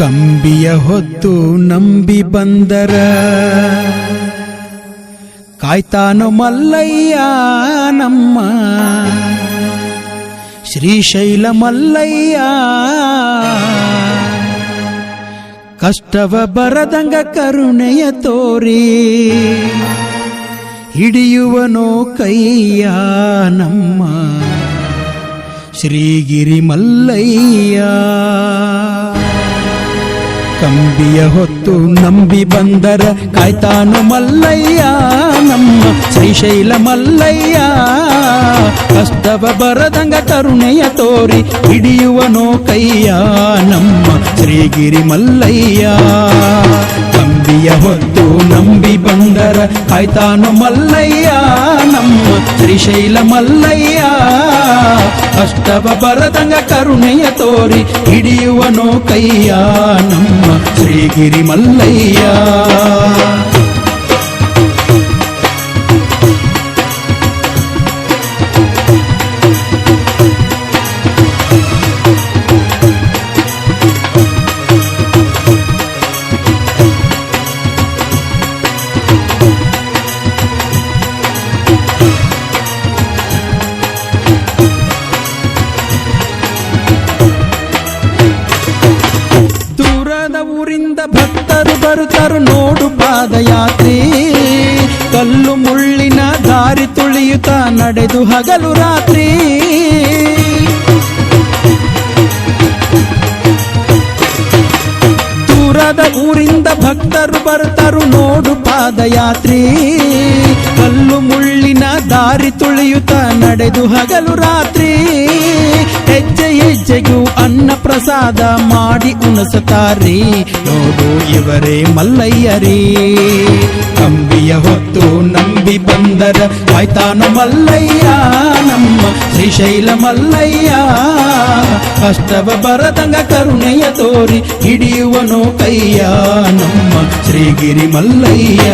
ಕಂಬಿಯ ಹೊತ್ತು ನಂಬಿ ಬಂದರ ಕಾಯ್ತಾನೋ ಮಲ್ಲಯ್ಯ ನಮ್ಮ ಶ್ರೀಶೈಲ ಮಲ್ಲಯ್ಯ. ಕಷ್ಟವ ಬರದಂಗ ಕರುಣೆಯ ತೋರಿ ಹಿಡಿಯುವನೋ ಕೈಯ ನಮ್ಮ ಶ್ರೀಗಿರಿ ಮಲ್ಲಯ್ಯ. ಕಂಬಿಯ ಹೊತ್ತು ನಂಬಿ ಬಂದರ ಕಾಯ್ತಾನು ಮಲ್ಲಯ್ಯ ನಮ್ಮ ಶ್ರೀಶೈಲ ಮಲ್ಲಯ್ಯ. ಕಷ್ಟವ ಬರದಂಗ ಕರುಣೆಯ ತೋರಿ ಹಿಡಿಯುವನೋ ಕೈಯ ನಮ್ಮ ಶ್ರೀಗಿರಿ ಮಲ್ಲಯ್ಯ. ಕಂಬಿಯ ಹೊತ್ತು ನಂಬಿ ಬಂದರ ಕಾಯ್ತಾನು ಮಲ್ಲಯ್ಯ ನಮ್ಮ ಶ್ರೀಶೈಲ ಮಲ್ಲಯ್ಯ. ಕಷ್ಟವ ಬರದಂಗ ಕರುಣೆಯ ತೋರಿ ಹಿಡಿಯುವನೋ ಕೈಯ ನಮ್ಮ ಶ್ರೀಗಿರಿ ಮಲ್ಲಯ್ಯ. ಊರಿಂದ ಭಕ್ತರು ಬರುತ್ತಾರೆ ನೋಡು ಪಾದಯಾತ್ರೆ. ಕಲ್ಲು ಮುಳ್ಳಿನ ದಾರಿ ತುಳಿಯುತ್ತಾ ನಡೆದು ಹಗಲು ರಾತ್ರಿ. ದೂರದ ಊರಿಂದ ಭಕ್ತರು ಬರುತ್ತಾರೆ ನೋಡು ಪಾದಯಾತ್ರೆ. ಕಲ್ಲು ಮುಳ್ಳಿನ ದಾರಿ ತುಳಿಯುತ್ತಾ ನಡೆದು ಹಗಲು ರಾತ್ರಿ. ಹೆಜ್ಜೆ ಹೆಜ್ಜೆಗೂ ಅನ್ನ ಪ್ರಸಾದ ಮಾಡಿ ಉಣಿಸುತ್ತಾರೆ ನೋಡು ಇವರೇ ಮಲ್ಲಯ್ಯರೇ. ಕಂಬಿಯ ಹೊತ್ತು ನಂಬಿ ಬಂದರ ಕಾಯ್ತಾನು ಮಲ್ಲಯ್ಯ ನಮ್ಮ ಶ್ರೀಶೈಲ ಮಲ್ಲಯ್ಯ. ಕಷ್ಟವ ಬರದಂಗ ಕರುಣೆಯ ತೋರಿ ಹಿಡಿಯುವನೋ ಕೈಯ ನಮ್ಮ ಶ್ರೀಗಿರಿ ಮಲ್ಲಯ್ಯ.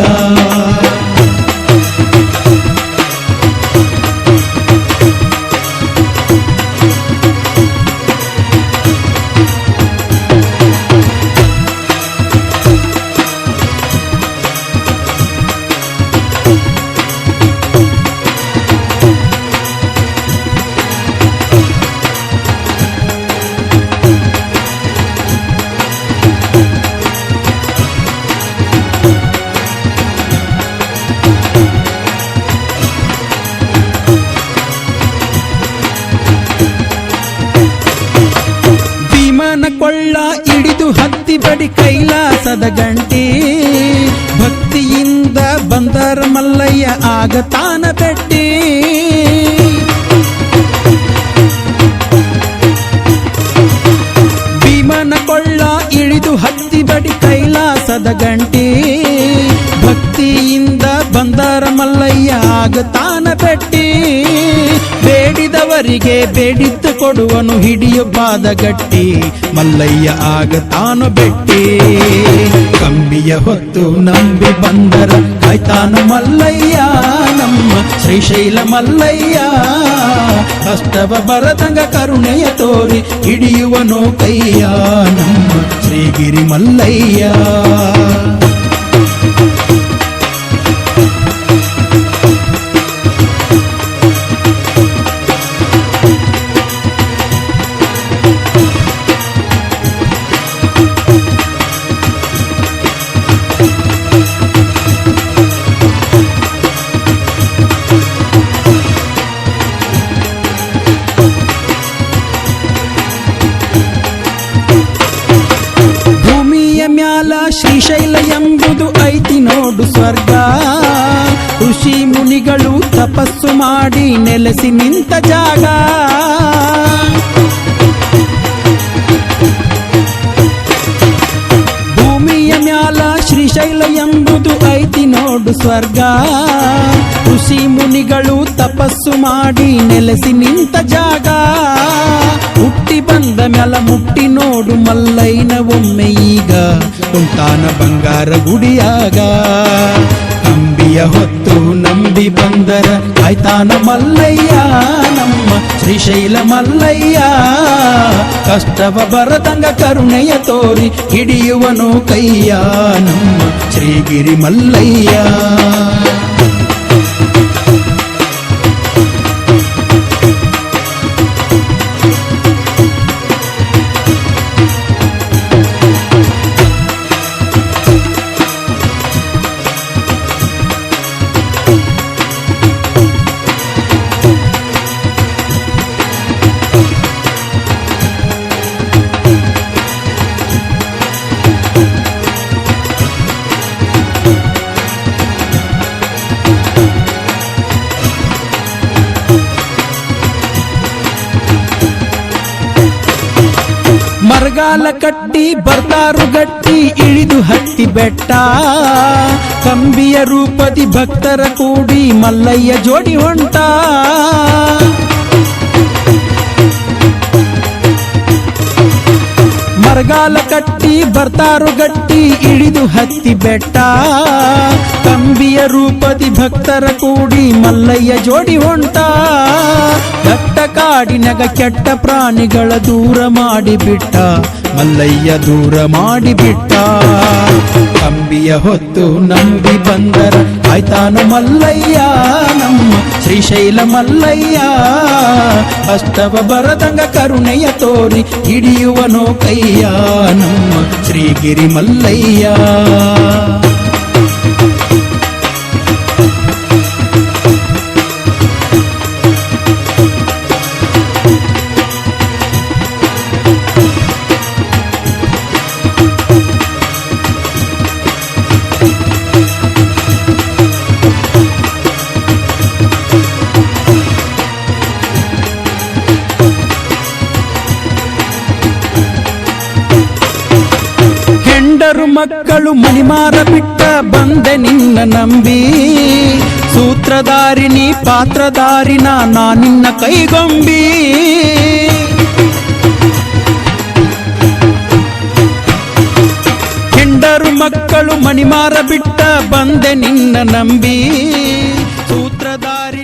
ಕೊಳ್ಳ ಹಿಡಿದು ಹತ್ತಿ ಬಡಿ ಕೈಲಾಸದ ಗಂಟೆ. ಭಕ್ತಿಯಿಂದ ಬಂದರ ಮಲ್ಲಯ್ಯ ಆಗ ತಾನ ಬೆಟ್ಟಿ. ಭೀಮನ ಕೊಳ್ಳ ಹಿಡಿದು ಹತ್ತಿ ಬಡಿ ಕೈಲಾಸದ ಗಂಟೆ. ಭಕ್ತಿಯಿಂದ ಬಂದರ ಮಲ್ಲಯ್ಯ ಆಗ ತಾನ ಬೆಟ್ಟಿ. ಬೇಡಿದವರಿಗೆ ಬೇಡಿದ್ದು ಕೊಡುವನು ಹಿಡಿಯು ಪಾದಗಟ್ಟಿ. ಮಲ್ಲಯ್ಯ ಆಗ ತಾನು ಬೆಟ್ಟಿ. ಕಂಬಿಯ ಹೊತ್ತು ನಂಬಿ ಬಂದರ ಕಾಯ್ತಾನು ಮಲ್ಲಯ್ಯ ನಮ್ಮ ಶ್ರೀಶೈಲ ಮಲ್ಲಯ್ಯ. ಕಷ್ಟವ ಬರದಂಗ ಕರುಣೆಯ ತೋರಿ ಹಿಡಿಯುವನೋ ಕೈಯ ನಮ್ಮ ಶ್ರೀಗಿರಿ ಮಲ್ಲಯ್ಯ. ಶ್ರೀಶೈಲ ಎಂಬುದು ಐತಿ ನೋಡು ಸ್ವರ್ಗ. ಋಷಿ ಮುನಿಗಳು ತಪಸ್ಸು ಮಾಡಿ ನೆಲೆಸಿ ನಿಂತ ಜಾಗ. ಭೂಮಿಯ ಮ್ಯಾಲ ಶ್ರೀಶೈಲ ಎಂಬುದು ಐತಿ ನೋಡು ಸ್ವರ್ಗ. ಋಷಿ ಮುನಿಗಳು ತಪಸ್ಸು ಮಾಡಿ ನೆಲೆಸಿ ನಿಂತ ಜಾಗ. ಹುಟ್ಟಿ ಬಂದ ಮ್ಯಾಲ ಮುಟ್ಟಿ ನೋಡು ಮಲ್ಲಯ್ಯನ ಒಮ್ಮೆ ಈಗ ಕುಂತಾನ ಬಂಗಾರ ಗುಡಿಯಾಗ. ಕಂಬಿಯ ಹೊತ್ತು ನಂಬಿ ಬಂದರ ಕಾಯ್ತಾನ ಮಲ್ಲಯ್ಯ ನಮ್ಮ ಶ್ರೀಶೈಲ ಮಲ್ಲಯ್ಯ. ಕಷ್ಟವ ಬರದಂಗ ಕರುಣೆಯ ತೋರಿ ಹಿಡಿಯುವನು ಕೈಯ ನಮ್ಮ ಶ್ರೀಗಿರಿ ಮಲ್ಲಯ್ಯ. ಮರಗಾಲ ಕಟ್ಟಿ ಬರ್ತಾರು ಗಟ್ಟಿ ಇಳಿದು ಹತ್ತಿ ಬೆಟ್ಟ, ಕಂಬಿಯ ರೂಪದಿ ಭಕ್ತರ ಕೂಡಿ ಮಲ್ಲಯ್ಯ ಜೋಡಿ ಹೊಂಟ. ಮರಗಾಲ ಕಟ್ಟಿ ಬರ್ತಾರು ಗಟ್ಟಿ ಇಳಿದು ಹತ್ತಿ ಬೆಟ್ಟ, ಕಂಬಿಯ ರೂಪದಿ ಭಕ್ತರ ಕೂಡಿ ಮಲ್ಲಯ್ಯ ಜೋಡಿ ಹೊಂಟ. ದಟ್ಟ ಕಾಡಿನಗ ಕೆಟ್ಟ ಪ್ರಾಣಿಗಳ ದೂರ ಮಾಡಿಬಿಟ್ಟ ಮಲ್ಲಯ್ಯ, ದೂರ ಮಾಡಿಬಿಟ್ಟ. ಕಂಬಿಯ ಹೊತ್ತು ನಂಬಿ ಬಂದರ ಆಯ್ತಾನು ಮಲ್ಲಯ್ಯ, ನಮ್ಮ ಶ್ರೀಶೈಲ ಮಲ್ಲಯ್ಯ. ಅಷ್ಟವ ಬರದಂಗ ಕರುಣೆಯ ತೋರಿ ಹಿಡಿಯುವನೋ ಕೈಯ ನಮ್ಮ ಶ್ರೀಗಿರಿ ಮಲ್ಲಯ್ಯ. ಹೆಂಡರು ಮಕ್ಕಳು ಮಣಿಮಾರ ಬಿಟ್ಟ ಬಂದೆ ನಿನ್ನ ನಂಬಿ, ಸೂತ್ರಧಾರಿಣಿ ಪಾತ್ರಧಾರಿನ ನಾ ನಿನ್ನ ಕೈಗೊಂಬಿ. ಹೆಂಡರು ಮಕ್ಕಳು ಮಣಿಮಾರ ಬಿಟ್ಟ ಬಂದೆ ನಿನ್ನ ನಂಬಿ, ಸೂತ್ರಧಾರಿ